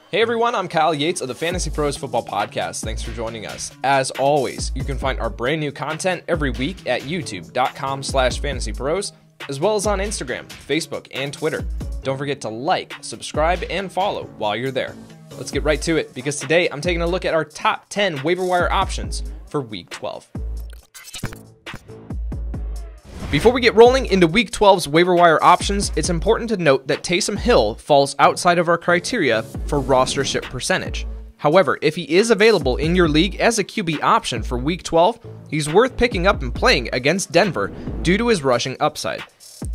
Hey everyone, I'm Kyle Yates of the FantasyPros Football Podcast. Thanks for joining us. As always, you can find our brand new content every week at youtube.com/fantasypros, as well as on Instagram, Facebook, and Twitter. Don't forget to like, subscribe, and follow while you're there. Let's get right to it, because today I'm taking a look at our top 10 waiver wire options for Week 12. Before we get rolling into Week 12's waiver wire options, it's important to note that Taysom Hill falls outside of our criteria for rostership percentage. However, if he is available in your league as a QB option for Week 12, he's worth picking up and playing against Denver due to his rushing upside.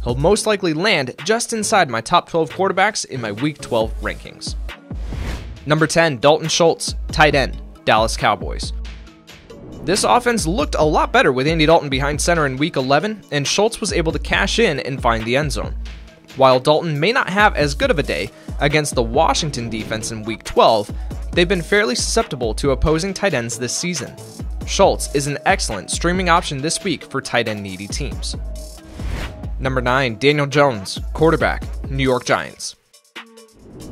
He'll most likely land just inside my top 12 quarterbacks in my Week 12 rankings. Number 10, Dalton Schultz, tight end, Dallas Cowboys. This offense looked a lot better with Andy Dalton behind center in Week 11, and Schultz was able to cash in and find the end zone. While Dalton may not have as good of a day against the Washington defense in Week 12, they've been fairly susceptible to opposing tight ends this season. Schultz is an excellent streaming option this week for tight end needy teams. Number 9, Daniel Jones, quarterback, New York Giants.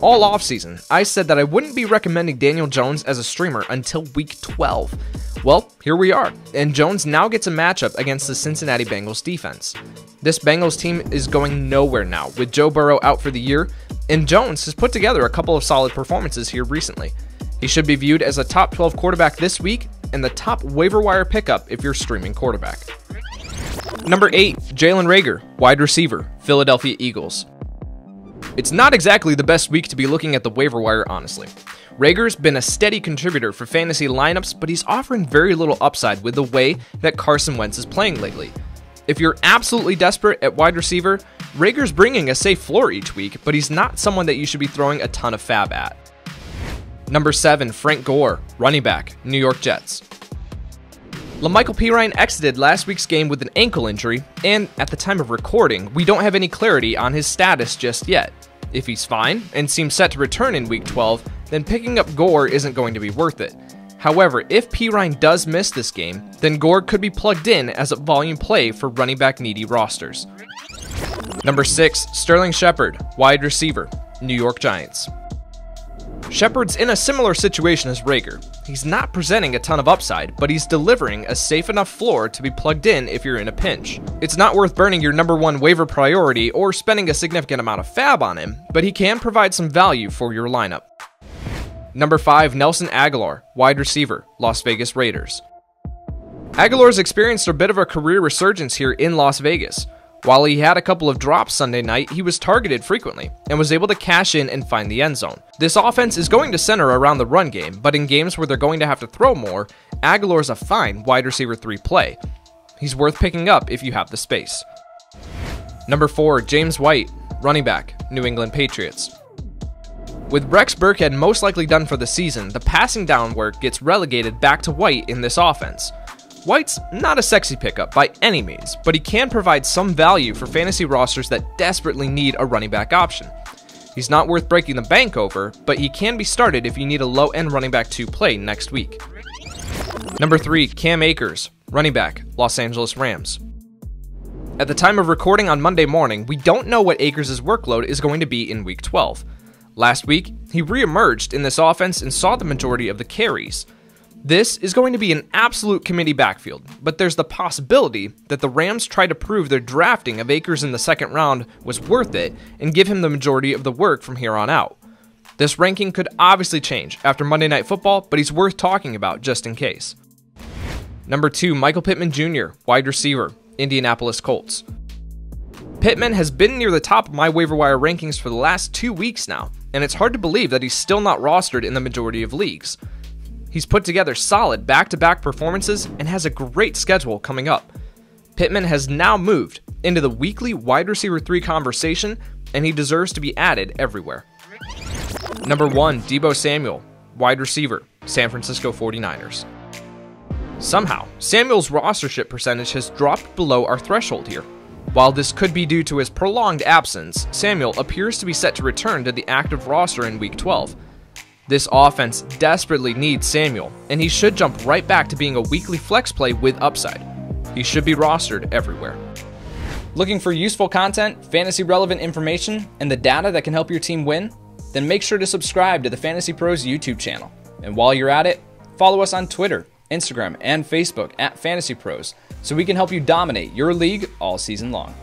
All offseason, I said that I wouldn't be recommending Daniel Jones as a streamer until Week 12. Well, here we are, and Jones now gets a matchup against the Cincinnati Bengals defense. This Bengals team is going nowhere now, with Joe Burrow out for the year, and Jones has put together a couple of solid performances here recently. He should be viewed as a top 12 quarterback this week, and the top waiver wire pickup if you're streaming quarterback. Number 8, Jalen REAGOR, wide receiver, Philadelphia Eagles. It's not exactly the best week to be looking at the waiver wire, honestly. REAGOR's been a steady contributor for fantasy lineups, but he's offering very little upside with the way that Carson Wentz is playing lately. If you're absolutely desperate at wide receiver, REAGOR's bringing a safe floor each week, but he's not someone that you should be throwing a ton of fab at. Number 7, Frank Gore, running back, New York Jets. LaMichael Pirine exited last week's game with an ankle injury, and at the time of recording, we don't have any clarity on his status just yet. If he's fine and seems set to return in Week 12, then picking up Gore isn't going to be worth it. However, if Pirine does miss this game, then Gore could be plugged in as a volume play for running back needy rosters. Number 6, Sterling Shepard, wide receiver, New York Giants. Shepard's in a similar situation as REAGOR. He's not presenting a ton of upside, but he's delivering a safe enough floor to be plugged in if you're in a pinch. It's not worth burning your number 1 waiver priority or spending a significant amount of fab on him, but he can provide some value for your lineup. Number 5, Nelson Agholor, wide receiver, Las Vegas Raiders. Agholor's experienced a bit of a career resurgence here in Las Vegas. While he had a couple of drops Sunday night, he was targeted frequently and was able to cash in and find the end zone. This offense is going to center around the run game, but in games where they're going to have to throw more, Agholor's a fine wide receiver 3 play. He's worth picking up if you have the space. Number 4, James White, running back, New England Patriots. With Rex Burkhead most likely done for the season, the passing down work gets relegated back to White in this offense. White's not a sexy pickup by any means, but he can provide some value for fantasy rosters that desperately need a running back option. He's not worth breaking the bank over, but he can be started if you need a low-end running back to play next week. Number 3, Cam Akers, running back, Los Angeles Rams. At the time of recording on Monday morning, we don't know what Akers' workload is going to be in Week 12. Last week, he re-emerged in this offense and saw the majority of the carries. This is going to be an absolute committee backfield, but there's the possibility that the Rams try to prove their drafting of Akers in the second round was worth it and give him the majority of the work from here on out. This ranking could obviously change after Monday Night Football, but he's worth talking about just in case. Number 2, Michael Pittman Jr., wide receiver, Indianapolis Colts. Pittman has been near the top of my waiver wire rankings for the last 2 weeks now, and it's hard to believe that he's still not rostered in the majority of leagues. He's put together solid back-to-back performances and has a great schedule coming up. Pittman has now moved into the weekly wide receiver 3 conversation, and he deserves to be added everywhere. Number 1, DEEBO Samuel, wide receiver, San Francisco 49ers. Somehow, Samuel's rostership percentage has dropped below our threshold here. While this could be due to his prolonged absence, Samuel appears to be set to return to the active roster in Week 12. This offense desperately needs Samuel, and he should jump right back to being a weekly flex play with upside. He should be rostered everywhere. Looking for useful content, fantasy relevant information, and the data that can help your team win? Then make sure to subscribe to the FantasyPros YouTube channel. And while you're at it, follow us on Twitter, Instagram, and Facebook at FantasyPros so we can help you dominate your league all season long.